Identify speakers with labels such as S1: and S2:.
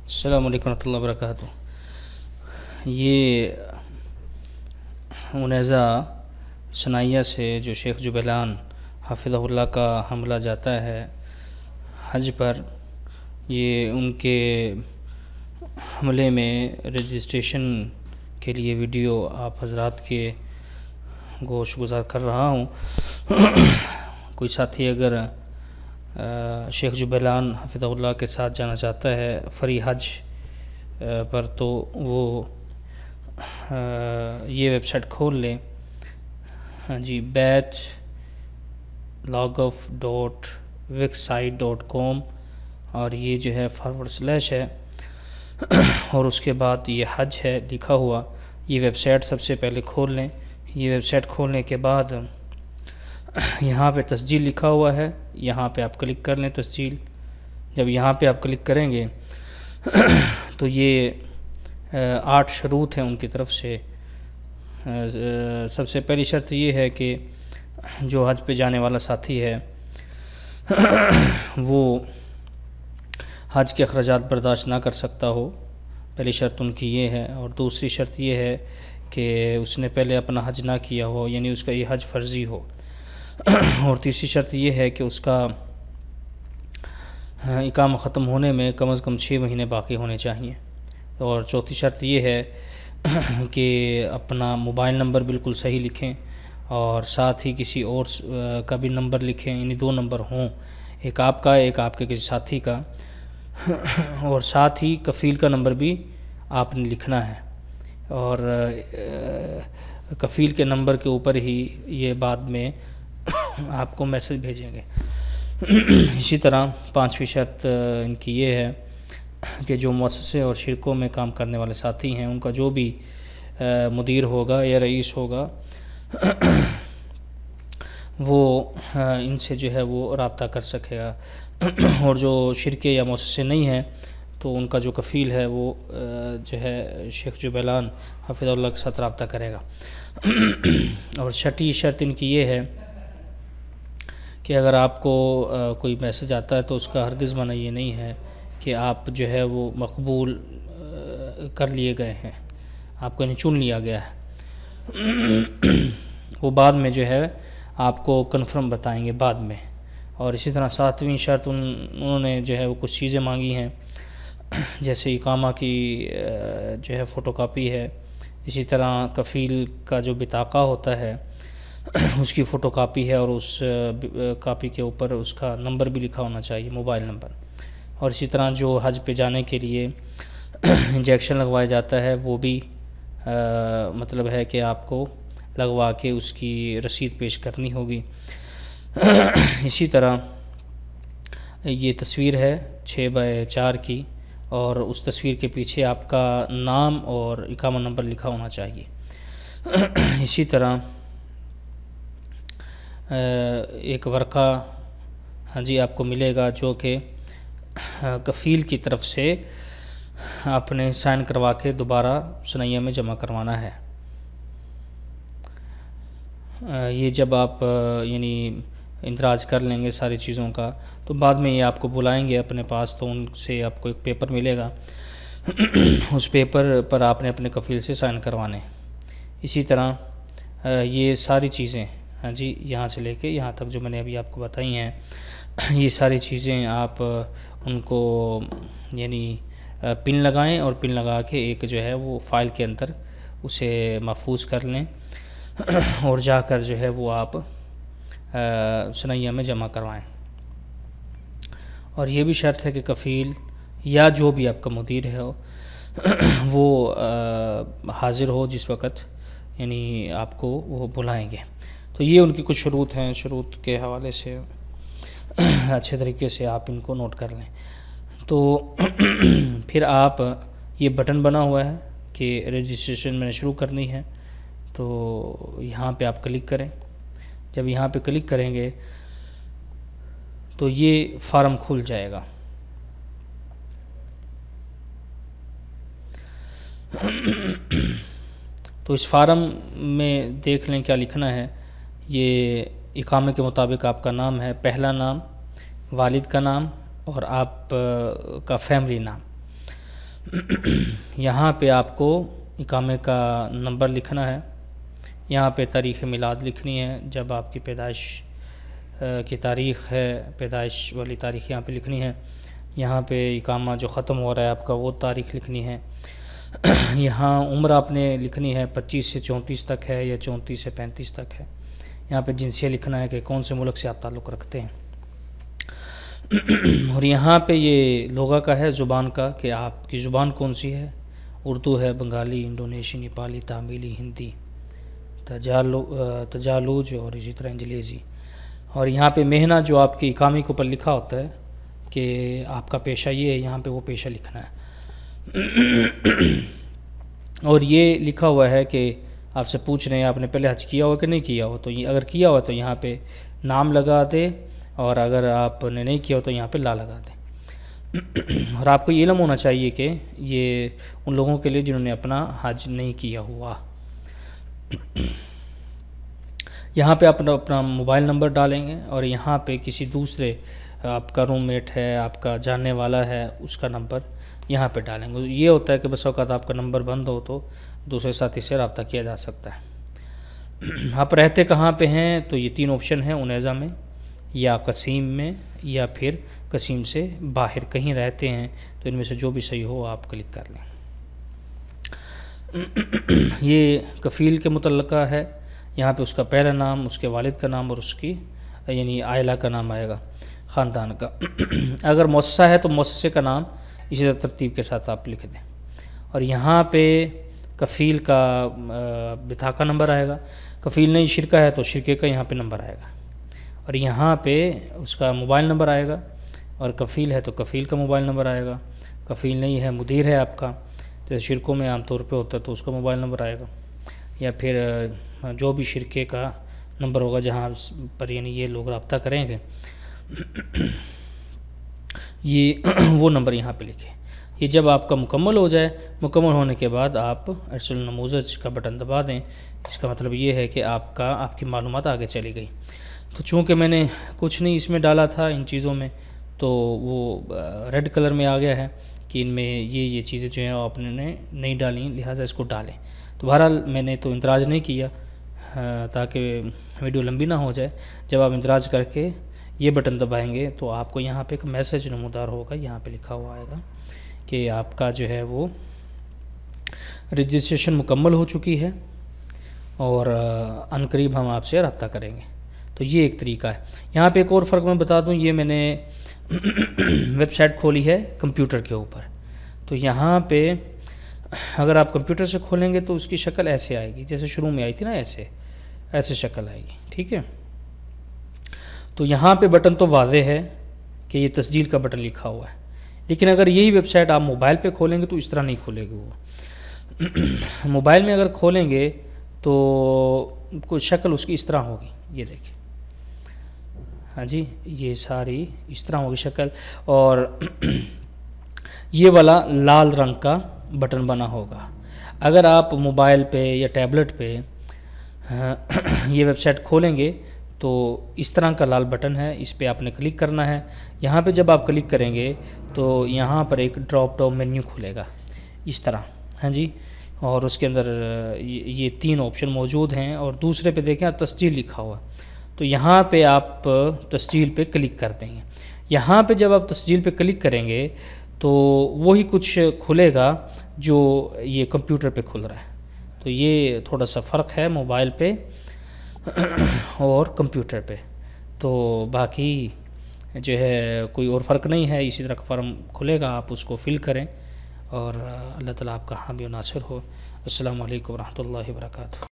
S1: अस्सलामु अलैकुम रहमतुल्लाहि व बरकातुहू। ये उनेज़ा सनाइया से जो शेख जुबैलान हाफिज़हुल्लाह का हमला जाता है हज पर, ये उनके हमले में रजिस्ट्रेशन के लिए वीडियो आप हजरात के गोश गुज़ार कर रहा हूँ। कोई साथी अगर शेख जुबैलान हाफिज़हुल्लाह के साथ जाना चाहता है फ़री हज पर, तो वो ये वेबसाइट खोल लें। हाँ जी, batchlogof.wixsite.com और ये जो है / है और उसके बाद ये हज है लिखा हुआ। ये वेबसाइट सबसे पहले खोल लें। ये वेबसाइट खोलने के बाद यहाँ पे तस्जील लिखा हुआ है, यहाँ पे आप क्लिक कर लें तस्जील। जब यहाँ पे आप क्लिक करेंगे तो ये 8 शरूत हैं उनकी तरफ से। सबसे पहली शर्त ये है कि जो हज पे जाने वाला साथी है वो हज के अखराजात बर्दाश्त ना कर सकता हो, पहली शर्त उनकी ये है। और दूसरी शर्त ये है कि उसने पहले अपना हज ना किया हो, यानी उसका ये हज फ़र्ज़ी हो। और तीसरी शर्त ये है कि उसका इकामा ख़त्म होने में कम से कम 6 महीने बाकी होने चाहिए। और चौथी शर्त ये है कि अपना मोबाइल नंबर बिल्कुल सही लिखें और साथ ही किसी और का भी नंबर लिखें, यानी 2 नंबर हों, एक आपका एक आपके किसी साथी का। और साथ ही कफ़ील का नंबर भी आपने लिखना है और कफ़ील के नंबर के ऊपर ही ये बाद में आपको मैसेज भेजेंगे। इसी तरह 5वीं शर्त इनकी ये है कि जो मुअस्ससे और शिरकों में काम करने वाले साथी हैं, उनका जो भी मुदीर होगा या रईस होगा वो इनसे जो है वो रब्ता कर सकेगा। और जो शिरके या मुअस्ससे नहीं हैं तो उनका जो कफ़ील है वो जो है शेख जुबैलान हाफिज़हुल्लाह के साथ रब्ता करेगा। और छठी शर्त इनकी ये है कि अगर आपको कोई मैसेज आता है तो उसका हरगिज़ माना ये नहीं है कि आप जो है वो मकबूल कर लिए गए हैं, आपको यानी चुन लिया गया है। वो बाद में जो है आपको कन्फर्म बताएंगे बाद में। और इसी तरह 7वीं शर्त उन्होंने जो है वो कुछ चीज़ें मांगी हैं, जैसे इकामा की जो है फ़ोटोकॉपी है, इसी तरह कफ़ील का जो बिताका होता है उसकी फ़ोटोकॉपी है और उस कॉपी के ऊपर उसका नंबर भी लिखा होना चाहिए, मोबाइल नंबर। और इसी तरह जो हज पे जाने के लिए इंजेक्शन लगवाया जाता है वो भी मतलब है कि आपको लगवा के उसकी रसीद पेश करनी होगी। इसी तरह ये तस्वीर है 6x4 की और उस तस्वीर के पीछे आपका नाम और इकामा नंबर लिखा होना चाहिए। इसी तरह एक वर्क़ा हाँ जी आपको मिलेगा जो कि कफ़ील की तरफ से आपने साइन करवा के दोबारा सनैया में जमा करवाना है। ये जब आप यानी इंदराज कर लेंगे सारी चीज़ों का तो बाद में ये आपको बुलाएंगे अपने पास, तो उनसे आपको एक पेपर मिलेगा। उस पेपर पर आपने अपने कफ़ील से साइन करवाने। इसी तरह ये सारी चीज़ें हाँ जी यहाँ से लेके यहाँ तक जो मैंने अभी आपको बताई हैं ये सारी चीज़ें आप उनको यानी पिन लगाएं और पिन लगा के एक जो है वो फ़ाइल के अंदर उसे महफूज कर लें और जाकर जो है वो आप सनैया में जमा करवाएं। और ये भी शर्त है कि कफ़ील या जो भी आपका मुदीर है वो हाज़िर हो जिस वक़्त यानी आपको वो बुलाएंगे। तो ये उनकी कुछ शुरूत हैं, शुरूत के हवाले से अच्छे तरीके से आप इनको नोट कर लें। तो फिर आप ये बटन बना हुआ है कि रजिस्ट्रेशन मैंने शुरू करनी है, तो यहाँ पे आप क्लिक करें। जब यहाँ पे क्लिक करेंगे तो ये फार्म खुल जाएगा। तो इस फार्म में देख लें क्या लिखना है। ये इकामे के मुताबिक आपका नाम है, पहला नाम, वालिद का नाम और आप का फैमिली नाम। यहाँ पे आपको इकामे का नंबर लिखना है, यहाँ पे तारीख़ मिलाद लिखनी है, जब आपकी पैदाइश की तारीख़ है, पैदाइश वाली तारीख़ यहाँ पे लिखनी है। यहाँ पे इकामा जो ख़त्म हो रहा है आपका वो तारीख़ लिखनी है। यहाँ उम्र आपने लिखनी है 25 से 34 तक है या 34 से 35 तक है। यहाँ पे जिनसिया लिखना है कि कौन से मुल्क से आप ताल्लुक़ रखते हैं। और यहाँ पे ये लोगा का है ज़ुबान का कि आपकी ज़ुबान कौन सी है, उर्दू है, बंगाली, इंडोनेशी, नेपाली, तामिली, हिंदी, तजालुज और इसी तरह इंजलेज़ी। और यहाँ पे मेहना जो आपकी इकामे के ऊपर लिखा होता है कि आपका पेशा ये है, यहाँ पे वो पेशा लिखना है। और ये लिखा हुआ है कि आपसे पूछ रहे हैं आपने पहले हज किया हो कि नहीं किया हो, तो ये अगर किया हो तो यहाँ पे नाम लगा दे, और अगर आपने नहीं किया हो तो यहाँ पे ला लगा दे। और आपको ये इल्म होना चाहिए कि ये उन लोगों के लिए जिन्होंने अपना हज नहीं किया हुआ। यहाँ पे अपना मोबाइल नंबर डालेंगे, और यहाँ पे किसी दूसरे आपका रूममेट है, आपका जानने वाला है, उसका नंबर यहाँ पे डालेंगे। ये होता है कि बस वक़्त आपका नंबर बंद हो तो दूसरे साथी से रब्ता किया जा सकता है। आप रहते कहाँ पे हैं, तो ये 3 ऑप्शन हैं, उनेज़ा में या कसीम में या फिर कसीम से बाहर कहीं रहते हैं, तो इनमें से जो भी सही हो आप क्लिक कर लें। ये कफ़ील के मुतल्लका है, यहाँ पे उसका पहला नाम, उसके वालिद का नाम और उसकी यानी आयला का नाम आएगा, ख़ानदान का। अगर मौससा है तो मौससे का नाम इसी तरह तरतीब के साथ आप लिख दें। और यहाँ पे कफ़ील का बिताका नंबर आएगा, कफ़ील नहीं शिरका है तो शिरके का यहाँ पे नंबर आएगा, और यहाँ पे उसका मोबाइल नंबर आएगा, और कफ़ील है तो कफ़ील का मोबाइल नंबर आएगा, कफ़ील नहीं है मुदीर है आपका, तो शिरकों में आमतौर पे होता है तो उसका मोबाइल नंबर आएगा, या फिर जो भी शिरके का नंबर होगा जहाँ पर यानी ये लोग रब्ता करेंगे ये वो नंबर यहाँ पे लिखें। ये जब आपका मुकम्मल हो जाए, मुकम्मल होने के बाद आप अर्सुल नमूज़ज का बटन दबा दें। इसका मतलब ये है कि आपकी मालूमात आगे चली गई। तो चूँकि मैंने कुछ नहीं इसमें डाला था इन चीज़ों में, तो वो रेड कलर में आ गया है कि इनमें ये चीज़ें जो हैं आपने नहीं डाली, लिहाजा इसको डालें। तो बहरहाल मैंने तो इंतराज नहीं किया ताकि वीडियो लंबी ना हो जाए। जब आप इंतराज करके ये बटन दबाएंगे तो आपको यहाँ पे एक मैसेज नमूदार होगा, यहाँ पे लिखा हुआ आएगा कि आपका जो है वो रजिस्ट्रेशन मुकम्मल हो चुकी है और अनकरीब हम आपसे रब्ता करेंगे। तो ये एक तरीका है। यहाँ पे एक और फ़र्क मैं बता दूँ, ये मैंने वेबसाइट खोली है कंप्यूटर के ऊपर। तो यहाँ पे अगर आप कंप्यूटर से खोलेंगे तो उसकी शक्ल ऐसे आएगी, जैसे शुरू में आई थी ना, ऐसे शक्ल आएगी, ठीक है। तो यहाँ पे बटन तो वाज़ेह है कि ये तस्जील का बटन लिखा हुआ है, लेकिन अगर यही वेबसाइट आप मोबाइल पे खोलेंगे तो इस तरह नहीं खुलेगी वो। मोबाइल में अगर खोलेंगे तो कोई शक्ल उसकी इस तरह होगी, ये देखिए, हाँ जी, ये सारी इस तरह होगी शक्ल, और ये वाला लाल रंग का बटन बना होगा। अगर आप मोबाइल पे या टैबलेट पे ये वेबसाइट खोलेंगे तो इस तरह का लाल बटन है, इस पे आपने क्लिक करना है। यहाँ पे जब आप क्लिक करेंगे तो यहाँ पर एक ड्रॉप डाउन मेन्यू खुलेगा इस तरह, हाँ जी, और उसके अंदर ये 3 ऑप्शन मौजूद हैं। और दूसरे पे देखें तस्जील लिखा हुआ, तो यहाँ पे आप तस्जील पे क्लिक कर देंगे। यहाँ पे जब आप तस्जील पे क्लिक करेंगे तो वही कुछ खुलेगा जो ये कंप्यूटर पे खुल रहा है। तो ये थोड़ा सा फ़र्क है मोबाइल पे और कंप्यूटर पे। तो बाकी जो है कोई और फ़र्क नहीं है, इसी तरह का फॉर्म खुलेगा, आप उसको फिल करें और अल्लाह ताला आपका हामी नासिर हो। अस्सलामु अलैकुम व रहमतुल्लाहि व बरकातुहू।